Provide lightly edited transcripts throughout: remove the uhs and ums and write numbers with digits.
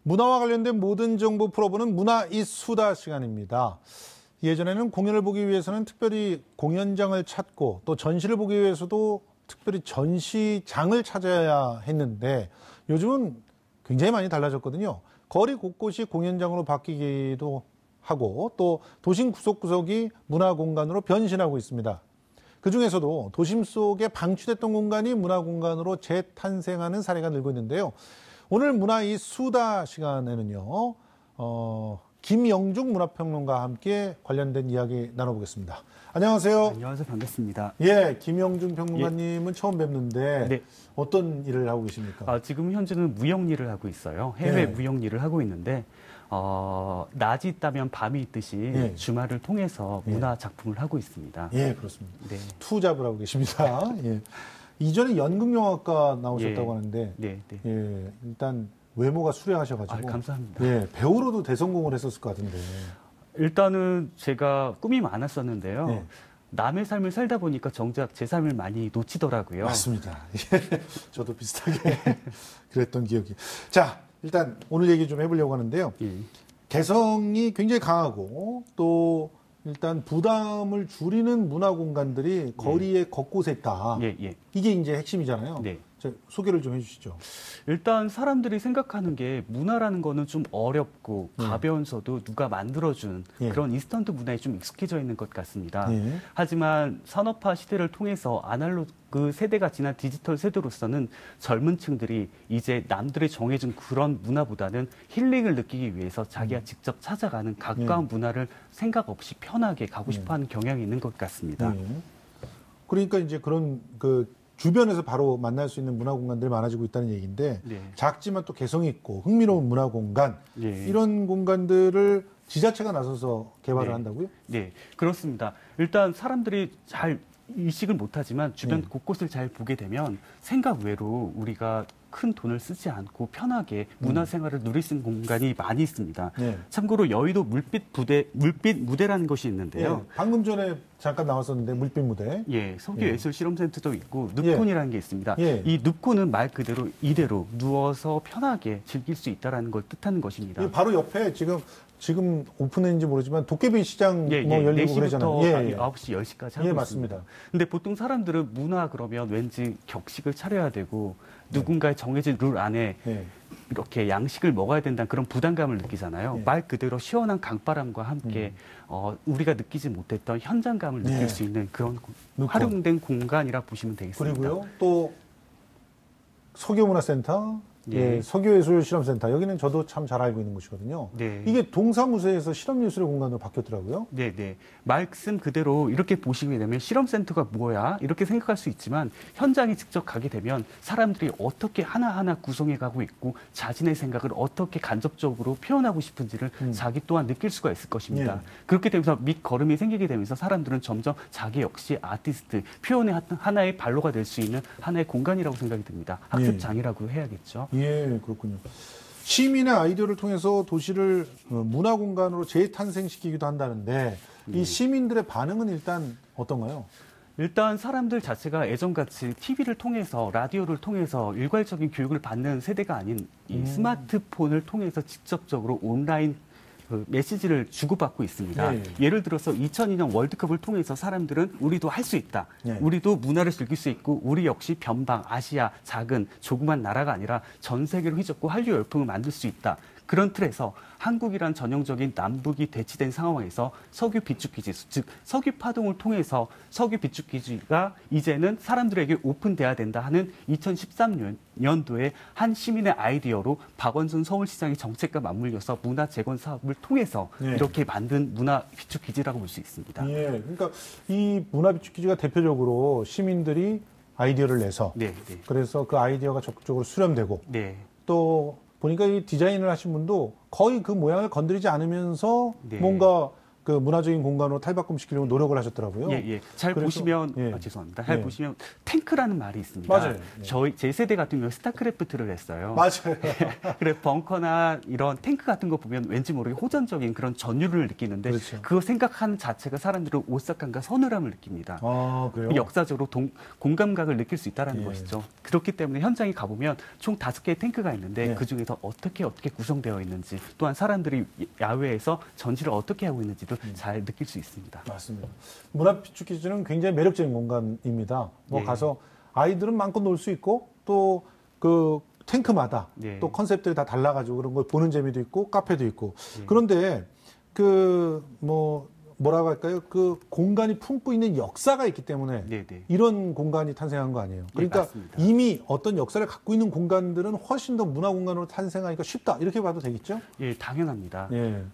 문화와 관련된 모든 정보 풀어보는 문화 이 수다 시간입니다. 예전에는 공연을 보기 위해서는 특별히 공연장을 찾고 또 전시를 보기 위해서도 특별히 전시장을 찾아야 했는데 요즘은 굉장히 많이 달라졌거든요. 거리 곳곳이 공연장으로 바뀌기도 하고 또 도심 구석구석이 문화공간으로 변신하고 있습니다. 그중에서도 도심 속에 방치됐던 공간이 문화공간으로 재탄생하는 사례가 늘고 있는데요. 오늘 문화 이 수다 시간에는요. 김영중 문화평론가와 함께 관련된 이야기 나눠보겠습니다. 안녕하세요. 안녕하세요. 반갑습니다. 예, 김영중 평론가님은 처음 뵙는데 네. 어떤 일을 하고 계십니까? 지금 현재는 무역 일을 하고 있어요. 해외 무역 일을 하고 있는데 낮이 있다면 밤이 있듯이 주말을 통해서 문화 작품을 하고 있습니다. 예, 그렇습니다. 네. 투잡을 하고 계십니다. 예. 이전에 연극영화과 나오셨다고 하는데 예, 일단 외모가 수려하셔가지고 감사합니다. 예, 배우로도 대성공을 했었을 것 같은데 일단은 제가 꿈이 많았었는데요. 남의 삶을 살다 보니까 정작 제 삶을 많이 놓치더라고요. 맞습니다. 예, 저도 비슷하게 그랬던 기억이. 자, 일단 오늘 얘기 좀 해보려고 하는데요. 개성이 굉장히 강하고 또 일단 부담을 줄이는 문화 공간들이 거리의 곳곳에 있다. 이게 이제 핵심이잖아요. 소개를 좀 해주시죠. 일단 사람들이 생각하는 게 문화라는 거는 좀 어렵고 가벼우면서도 누가 만들어준 그런 인스턴트 문화에 좀 익숙해져 있는 것 같습니다. 하지만 산업화 시대를 통해서 아날로그 세대가 지난 디지털 세대로서는 젊은 층들이 이제 남들이 정해준 그런 문화보다는 힐링을 느끼기 위해서 자기가 직접 찾아가는 가까운 문화를 생각 없이 편하게 가고 싶어하는 경향이 있는 것 같습니다. 그러니까 이제 그런 주변에서 바로 만날 수 있는 문화 공간들이 많아지고 있다는 얘기인데 작지만 또 개성이 있고 흥미로운 문화 공간 이런 공간들을 지자체가 나서서 개발을 한다고요? 네, 그렇습니다. 일단 사람들이 잘 인식을 못하지만 주변 곳곳을 잘 보게 되면 생각 외로 우리가 큰 돈을 쓰지 않고 편하게 문화생활을 누릴 수 있는 공간이 많이 있습니다. 참고로 여의도 물빛 무대라는 것이 있는데요. 방금 전에 잠깐 나왔었는데 물빛 무대. 석유예술실험센터도 있고 늪콘이라는 게 있습니다. 이 늪콘은 말 그대로 이대로 누워서 편하게 즐길 수 있다는 걸 뜻하는 것입니다. 바로 옆에 지금 오픈했는지 모르지만 도깨비 시장 열리고 그러잖아요. 9시, 10시까지 하고 맞습니다. 있습니다. 근데 보통 사람들은 문화 그러면 왠지 격식을 차려야 되고 누군가의 정해진 룰 안에 이렇게 양식을 먹어야 된다는 그런 부담감을 느끼잖아요. 말 그대로 시원한 강바람과 함께 우리가 느끼지 못했던 현장감을 느낄 수 있는 그런 활용된 공간이라 보시면 되겠습니다. 그리고요, 또 석유문화센터, 석유예술실험센터 여기는 저도 참 잘 알고 있는 곳이거든요. 이게 동사무소에서 실험예술의 공간으로 바뀌었더라고요. 말씀 그대로 이렇게 보시게 되면 실험센터가 뭐야? 이렇게 생각할 수 있지만 현장에 직접 가게 되면 사람들이 어떻게 하나하나 구성해 가고 있고 자신의 생각을 어떻게 간접적으로 표현하고 싶은지를 자기 또한 느낄 수가 있을 것입니다. 그렇게 되면서 밑거름이 생기게 되면서 사람들은 점점 자기 역시 아티스트, 표현의 하나의 발로가 될 수 있는 하나의 공간이라고 생각이 듭니다. 학습장이라고 해야겠죠. 그렇군요. 시민의 아이디어를 통해서 도시를 문화공간으로 재탄생시키기도 한다는데 이 시민들의 반응은 일단 어떤가요? 일단 사람들 자체가 예전같이 TV를 통해서 라디오를 통해서 일괄적인 교육을 받는 세대가 아닌 이 스마트폰을 통해서 직접적으로 온라인 메시지를 주고받고 있습니다. 예를 들어서 2002년 월드컵을 통해서 사람들은 우리도 할 수 있다. 우리도 문화를 즐길 수 있고 우리 역시 변방, 아시아, 작은 조그만 나라가 아니라 전 세계를 휘젓고 한류 열풍을 만들 수 있다. 그런 틀에서 한국이란 전형적인 남북이 대치된 상황에서 석유 비축기지, 즉 석유 파동을 통해서 석유 비축기지가 이제는 사람들에게 오픈돼야 된다 하는 2013년도에 한 시민의 아이디어로 박원순 서울시장의 정책과 맞물려서 문화 재건 사업을 통해서 이렇게 만든 문화 비축기지라고 볼 수 있습니다. 그러니까 이 문화 비축기지가 대표적으로 시민들이 아이디어를 내서 그래서 그 아이디어가 적극적으로 수렴되고 또 보니까 이 디자인을 하신 분도 거의 그 모양을 건드리지 않으면서 뭔가 그 문화적인 공간으로 탈바꿈시키려고 노력을 하셨더라고요. 잘 보시면 죄송합니다. 잘 보시면 탱크라는 말이 있습니다. 제 세대 같은 경우 스타크래프트를 했어요. 그래 벙커나 이런 탱크 같은 거 보면 왠지 모르게 호전적인 그런 전율을 느끼는데 그거 생각하는 자체가 사람들은 오싹함과 서늘함을 느낍니다. 그래요? 역사적으로 공감각을 느낄 수 있다는 것이죠. 그렇기 때문에 현장에 가보면 총 5개의 탱크가 있는데 네. 그중에서 어떻게 구성되어 있는지 또한 사람들이 야외에서 전시를 어떻게 하고 있는지도 잘 느낄 수 있습니다. 맞습니다. 문화비축기지는 굉장히 매력적인 공간입니다. 뭐 예. 가서 아이들은 마음껏 놀 수 있고 또 그 탱크마다 예. 또 컨셉들이 다 달라가지고 그런 걸 보는 재미도 있고 카페도 있고 예. 그런데 그 뭐라고 할까요? 그 공간이 품고 있는 역사가 있기 때문에 네네. 이런 공간이 탄생한 거 아니에요. 그러니까 맞습니다. 이미 어떤 역사를 갖고 있는 공간들은 훨씬 더 문화 공간으로 탄생하니까 쉽다 이렇게 봐도 되겠죠? 예, 당연합니다. 예.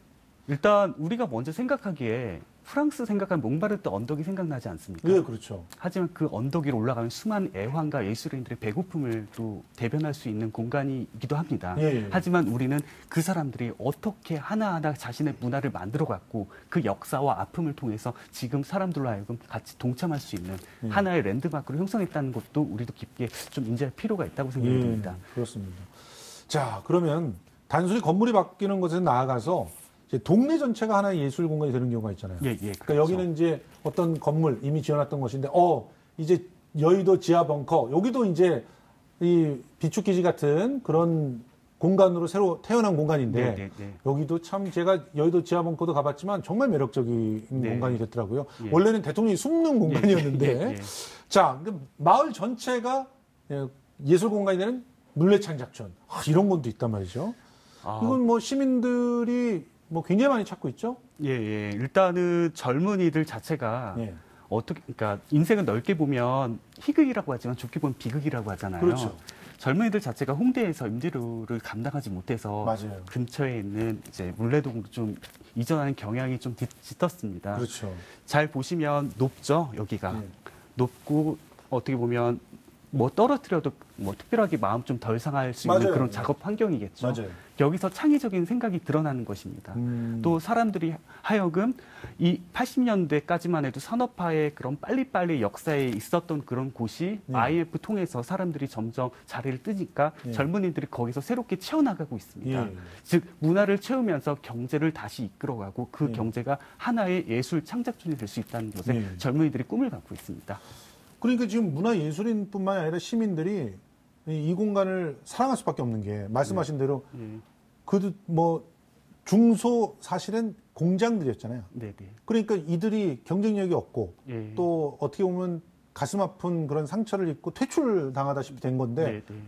일단 우리가 먼저 생각하기에 프랑스 생각하면 몽바르트 언덕이 생각나지 않습니까? 예, 그렇죠. 하지만 그 언덕 위로 올라가면 수많은 애환과 예술인들의 배고픔을 또 대변할 수 있는 공간이기도 합니다. 예. 하지만 우리는 그 사람들이 어떻게 하나하나 자신의 문화를 만들어갔고 그 역사와 아픔을 통해서 지금 사람들로 하여금 같이 동참할 수 있는 하나의 랜드마크를 형성했다는 것도 우리도 깊게 좀 인지할 필요가 있다고 생각이 듭니다. 그렇습니다. 자, 그러면 단순히 건물이 바뀌는 것에서 나아가서 이제 동네 전체가 하나의 예술 공간이 되는 경우가 있잖아요. 예, 그러니까 그렇죠. 여기는 이제 어떤 건물 이미 지어놨던 것인데, 이제 여의도 지하 벙커, 여기도 이제 이 비축기지 같은 그런 공간으로 새로 태어난 공간인데, 네, 네. 여기도 참 제가 여의도 지하 벙커도 가봤지만 정말 매력적인 네. 공간이 됐더라고요. 예. 원래는 대통령이 숨는 공간이었는데, 예, 예. 자, 마을 전체가 예술 공간이 되는 물레창 작전. 이런 것도 있단 말이죠. 이건 뭐 시민들이 뭐 굉장히 많이 찾고 있죠. 예. 일단은 젊은이들 자체가 예. 그러니까 인생을 넓게 보면 희극이라고 하지만 좋게 보면 비극이라고 하잖아요. 그렇죠. 젊은이들 자체가 홍대에서 임대료를 감당하지 못해서 맞아요. 근처에 있는 이제 물레동으로 좀 이전하는 경향이 좀 짙었습니다. 그렇죠. 잘 보시면 높죠, 여기가. 예. 높고 어떻게 보면 뭐 떨어뜨려도 뭐 특별하게 마음 좀 덜 상할 수 있는 맞아요. 그런 작업 환경이겠죠. 맞아요. 여기서 창의적인 생각이 드러나는 것입니다. 또 사람들이 하여금 이 80년대까지만 해도 산업화의 그런 빨리빨리 역사에 있었던 그런 곳이 IMF 통해서 사람들이 점점 자리를 뜨니까 젊은이들이 거기서 새롭게 채워나가고 있습니다. 즉 문화를 채우면서 경제를 다시 이끌어가고 그 경제가 하나의 예술 창작촌이 될 수 있다는 것에 젊은이들이 꿈을 갖고 있습니다. 그러니까 지금 문화예술인뿐만 아니라 시민들이 이 공간을 사랑할 수밖에 없는 게 말씀하신 대로 뭐 중소 사실은 공장들이었잖아요. 네네. 그러니까 이들이 경쟁력이 없고 예. 또 어떻게 보면 가슴 아픈 그런 상처를 입고 퇴출당하다시피 된 건데 네네.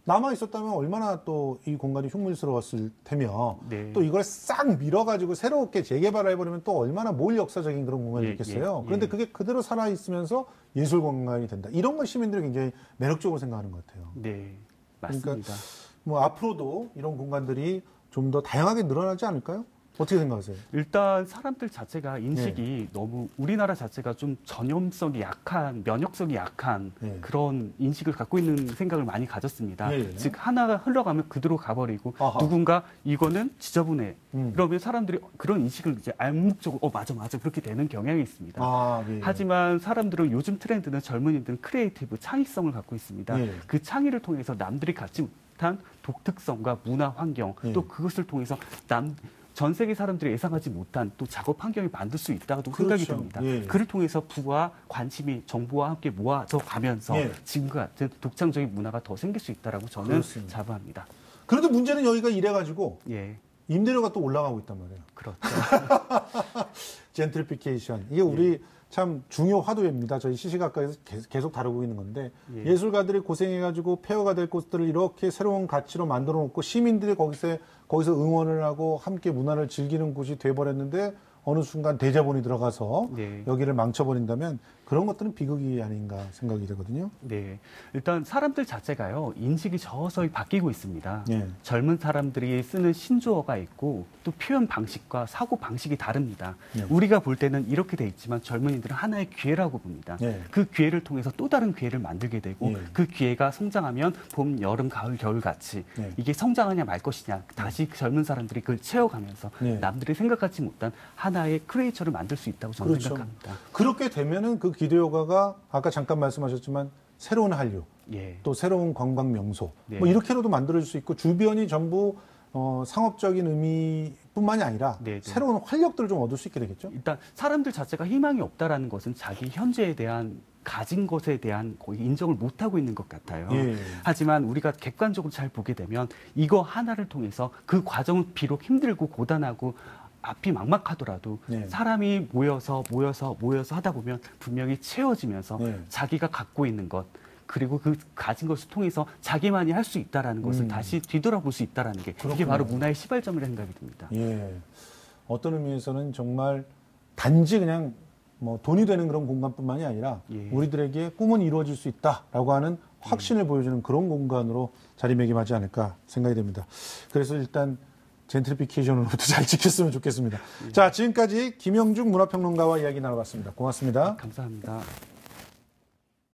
남아 있었다면 얼마나 또 이 공간이 흉물스러웠을 테며 네. 또 이걸 싹 밀어가지고 새롭게 재개발을 해버리면 또 얼마나 뭘 역사적인 그런 공간이 있겠어요. 그런데 그게 그대로 살아있으면서 예술 공간이 된다. 이런 걸 시민들이 굉장히 매력적으로 생각하는 것 같아요. 네, 맞습니다. 그러니까 뭐 앞으로도 이런 공간들이 좀 더 다양하게 늘어나지 않을까요? 어떻게 생각하세요? 일단 사람들 자체가 인식이 너무 우리나라 자체가 좀 전염성이 약한, 면역성이 약한 그런 인식을 갖고 있는 생각을 많이 가졌습니다. 즉 하나가 흘러가면 그대로 가버리고 누군가 이거는 지저분해. 그러면 사람들이 그런 인식을 이제 암묵적으로 맞아 그렇게 되는 경향이 있습니다. 하지만 사람들은 요즘 트렌드는 젊은이들은 크리에이티브 창의성을 갖고 있습니다. 그 창의를 통해서 남들이 갖지 못한 독특성과 문화 환경 또 그것을 통해서 전 세계 사람들이 예상하지 못한 또 작업 환경을 만들 수 있다고 생각이 듭니다. 그를 통해서 부와 관심이 정부와 함께 모아져 가면서 지금과 같은 독창적인 문화가 더 생길 수 있다고 저는 자부합니다. 그런데 문제는 여기가 이래가지고 임대료가 또 올라가고 있단 말이에요. 그렇죠. 젠트리피케이션. 이게 우리 참 중요 화두입니다. 저희 시시각각에서 계속 다루고 있는 건데 예술가들이 고생해가지고 폐허가 될 곳들을 이렇게 새로운 가치로 만들어 놓고 시민들이 거기서 응원을 하고 함께 문화를 즐기는 곳이 돼버렸는데 어느 순간 대자본이 들어가서 여기를 망쳐버린다면 그런 것들은 비극이 아닌가 생각이 되거든요. 네. 일단 사람들 자체가요, 인식이 서서히 바뀌고 있습니다. 젊은 사람들이 쓰는 신조어가 있고 또 표현 방식과 사고 방식이 다릅니다. 우리가 볼 때는 이렇게 돼 있지만 젊은이들은 하나의 기회라고 봅니다. 그 기회를 통해서 또 다른 기회를 만들게 되고 그 기회가 성장하면 봄, 여름, 가을, 겨울 같이 이게 성장하냐 말 것이냐 다시 젊은 사람들이 그걸 채워가면서 남들이 생각하지 못한 하나의 크리에이처를 만들 수 있다고 저는 생각합니다. 그렇게 되면은 그 기대효과가 아까 잠깐 말씀하셨지만 새로운 한류, 또 새로운 관광 명소 뭐 이렇게라도 만들어질 수 있고 주변이 전부 상업적인 의미 뿐만이 아니라 네, 네. 새로운 활력들을 좀 얻을 수 있게 되겠죠? 일단 사람들 자체가 희망이 없다라는 것은 자기 현재에 대한 가진 것에 대한 거의 인정을 못하고 있는 것 같아요. 예. 하지만 우리가 객관적으로 잘 보게 되면 이거 하나를 통해서 그 과정은 비록 힘들고 고단하고 앞이 막막하더라도 네. 사람이 모여서 하다 보면 분명히 채워지면서 네. 자기가 갖고 있는 것 그리고 그 가진 것을 통해서 자기만이 할 수 있다라는 것을 다시 뒤돌아볼 수 있다라는 게 그렇군요. 이게 바로 문화의 시발점이라 생각이 듭니다. 예. 어떤 의미에서는 정말 단지 그냥 뭐 돈이 되는 그런 공간뿐만이 아니라 예. 우리들에게 꿈은 이루어질 수 있다라고 하는 확신을 보여주는 그런 공간으로 자리매김하지 않을까 생각이 됩니다. 그래서 일단 젠트리피케이션으로부터 잘 지켰으면 좋겠습니다. 자, 지금까지 김영중 문화평론가와 이야기 나눠봤습니다. 고맙습니다. 감사합니다.